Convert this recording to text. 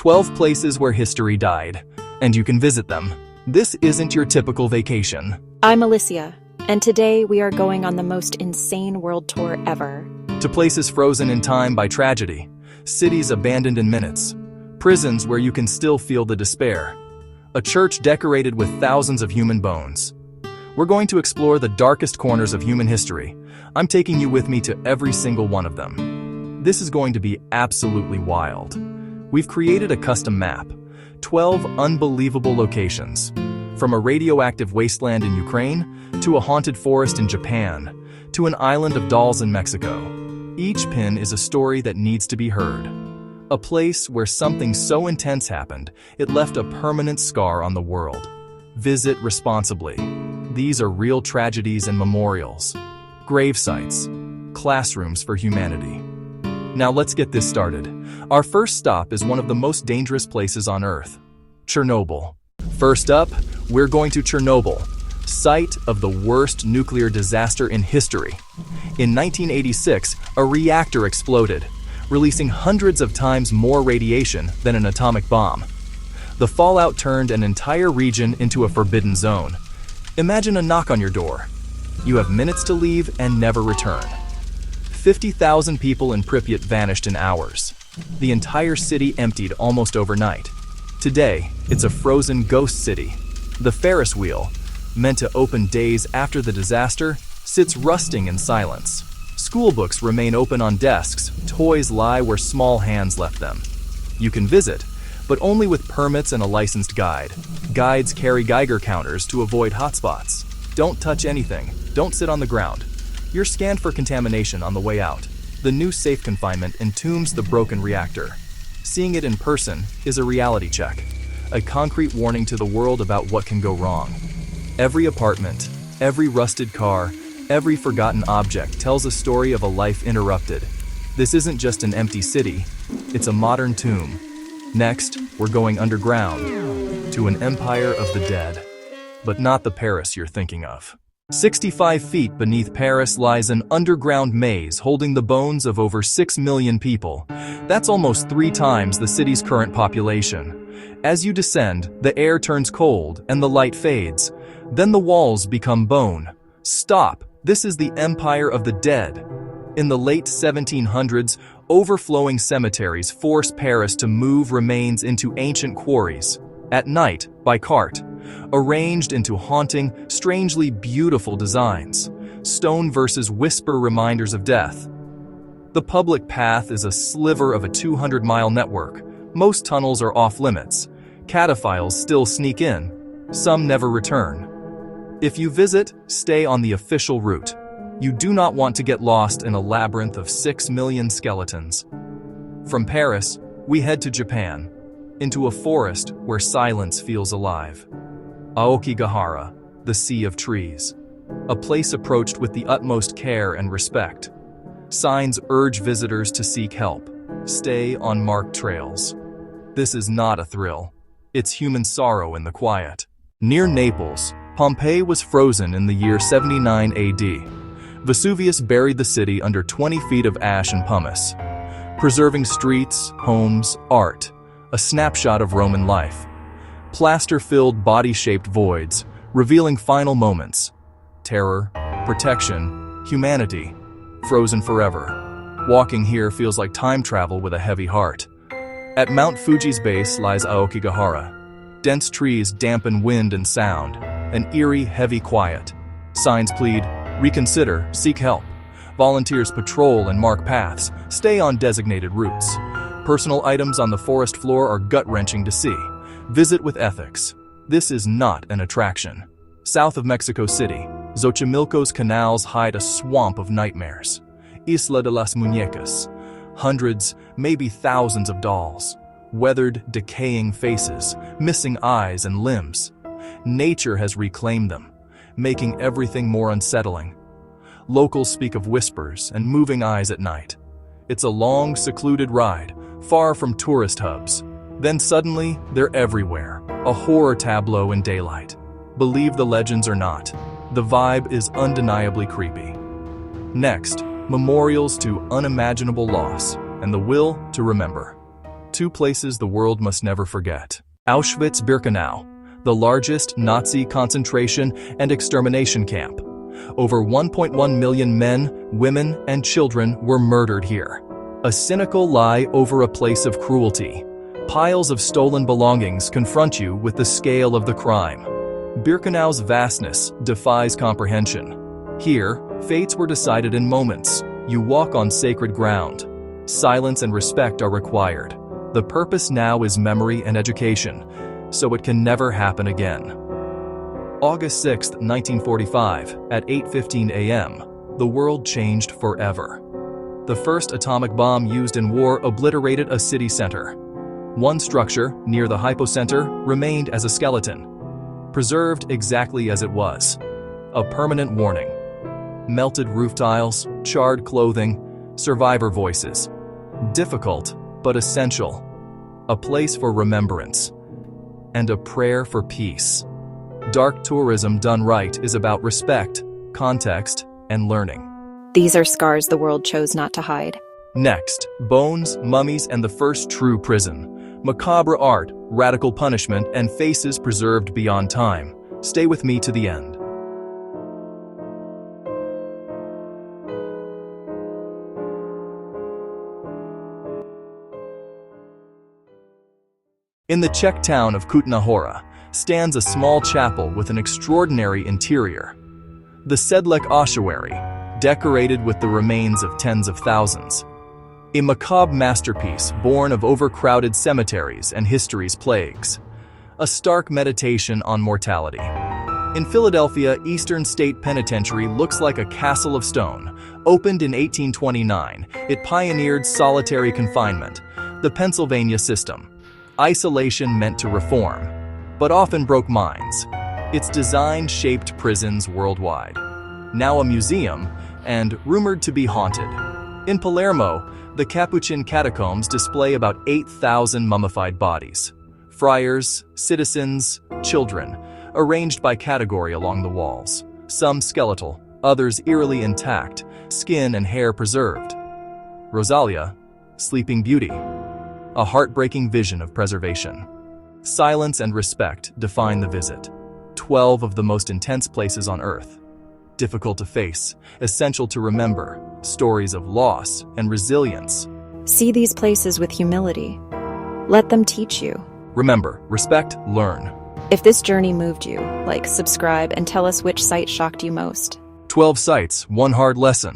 12 places where history died, and you can visit them. This isn't your typical vacation. I'm Alicia, and today we are going on the most insane world tour ever. To places frozen in time by tragedy, cities abandoned in minutes, prisons where you can still feel the despair, a church decorated with thousands of human bones. We're going to explore the darkest corners of human history. I'm taking you with me to every single one of them. This is going to be absolutely wild. We've created a custom map, 12 unbelievable locations, from a radioactive wasteland in Ukraine to a haunted forest in Japan to an island of dolls in Mexico. Each pin is a story that needs to be heard. A place where something so intense happened, it left a permanent scar on the world. Visit responsibly. These are real tragedies and memorials, grave sites, classrooms for humanity. Now let's get this started. Our first stop is one of the most dangerous places on Earth, Chernobyl. First up, we're going to Chernobyl, site of the worst nuclear disaster in history. In 1986, a reactor exploded, releasing hundreds of times more radiation than an atomic bomb. The fallout turned an entire region into a forbidden zone. Imagine a knock on your door. You have minutes to leave and never return. 50,000 people in Pripyat vanished in hours. The entire city emptied almost overnight. Today, it's a frozen ghost city. The Ferris wheel, meant to open days after the disaster, sits rusting in silence. School books remain open on desks, toys lie where small hands left them. You can visit, but only with permits and a licensed guide. Guides carry Geiger counters to avoid hotspots. Don't touch anything, don't sit on the ground. You're scanned for contamination on the way out. The new safe confinement entombs the broken reactor. Seeing it in person is a reality check, a concrete warning to the world about what can go wrong. Every apartment, every rusted car, every forgotten object tells a story of a life interrupted. This isn't just an empty city, it's a modern tomb. Next, we're going underground, to an empire of the dead. But not the Paris you're thinking of. 65 feet beneath Paris lies an underground maze holding the bones of over 6 million people. That's almost 3 times the city's current population. As you descend, the air turns cold and the light fades. Then the walls become bone. Stop! This is the Empire of the Dead. In the late 1700s, overflowing cemeteries forced Paris to move remains into ancient quarries. At night, by cart, arranged into haunting, strangely beautiful designs. Stone versus whisper reminders of death. The public path is a sliver of a 200-mile network. Most tunnels are off-limits. Cataphiles still sneak in. Some never return. If you visit, stay on the official route. You do not want to get lost in a labyrinth of 6 million skeletons. From Paris, we head to Japan, into a forest where silence feels alive. Aokigahara, the Sea of Trees, a place approached with the utmost care and respect. Signs urge visitors to seek help. Stay on marked trails. This is not a thrill. It's human sorrow in the quiet. Near Naples, Pompeii was frozen in the year 79 AD. Vesuvius buried the city under 20 feet of ash and pumice, preserving streets, homes, art, a snapshot of Roman life. Plaster-filled body-shaped voids, revealing final moments. Terror, protection, humanity, frozen forever. Walking here feels like time travel with a heavy heart. At Mount Fuji's base lies Aokigahara. Dense trees dampen wind and sound, an eerie, heavy quiet. Signs plead, reconsider, seek help. Volunteers patrol and mark paths, stay on designated routes. Personal items on the forest floor are gut-wrenching to see. Visit with ethics. This is not an attraction. South of Mexico City, Xochimilco's canals hide a swamp of nightmares. Isla de las Muñecas. Hundreds, maybe thousands of dolls. Weathered, decaying faces, missing eyes and limbs. Nature has reclaimed them, making everything more unsettling. Locals speak of whispers and moving eyes at night. It's a long, secluded ride, far from tourist hubs. Then suddenly, they're everywhere, a horror tableau in daylight. Believe the legends or not, the vibe is undeniably creepy. Next, memorials to unimaginable loss and the will to remember. 2 places the world must never forget. Auschwitz-Birkenau, the largest Nazi concentration and extermination camp. Over 1.1 million men, women, and children were murdered here. A cynical lie over a place of cruelty. Piles of stolen belongings confront you with the scale of the crime. Birkenau's vastness defies comprehension. Here, fates were decided in moments. You walk on sacred ground. Silence and respect are required. The purpose now is memory and education, so it can never happen again. August 6, 1945, at 8:15 a.m., the world changed forever. The first atomic bomb used in war obliterated a city center. One structure, near the hypocenter, remained as a skeleton, preserved exactly as it was. A permanent warning. Melted roof tiles, charred clothing, survivor voices. Difficult, but essential. A place for remembrance. And a prayer for peace. Dark tourism done right is about respect, context, and learning. These are scars the world chose not to hide. Next, bones, mummies, and the first true prison. Macabre art, radical punishment, and faces preserved beyond time. Stay with me to the end. In the Czech town of Kutná-Hora stands a small chapel with an extraordinary interior. The Sedlec ossuary, decorated with the remains of tens of thousands. A macabre masterpiece born of overcrowded cemeteries and history's plagues. A stark meditation on mortality. In Philadelphia, Eastern State Penitentiary looks like a castle of stone. Opened in 1829, it pioneered solitary confinement, the Pennsylvania system. Isolation meant to reform, but often broke minds. Its design shaped prisons worldwide. Now a museum, and rumored to be haunted. In Palermo, the Capuchin Catacombs display about 8,000 mummified bodies. Friars, citizens, children, arranged by category along the walls. Some skeletal, others eerily intact, skin and hair preserved. Rosalia, Sleeping Beauty. A heartbreaking vision of preservation. Silence and respect define the visit. 12 of the most intense places on Earth. Difficult to face, essential to remember, stories of loss and resilience. See these places with humility. Let them teach you. Remember, respect, learn. If this journey moved you, like, subscribe, and tell us which site shocked you most. 12 sites, 1 hard lesson.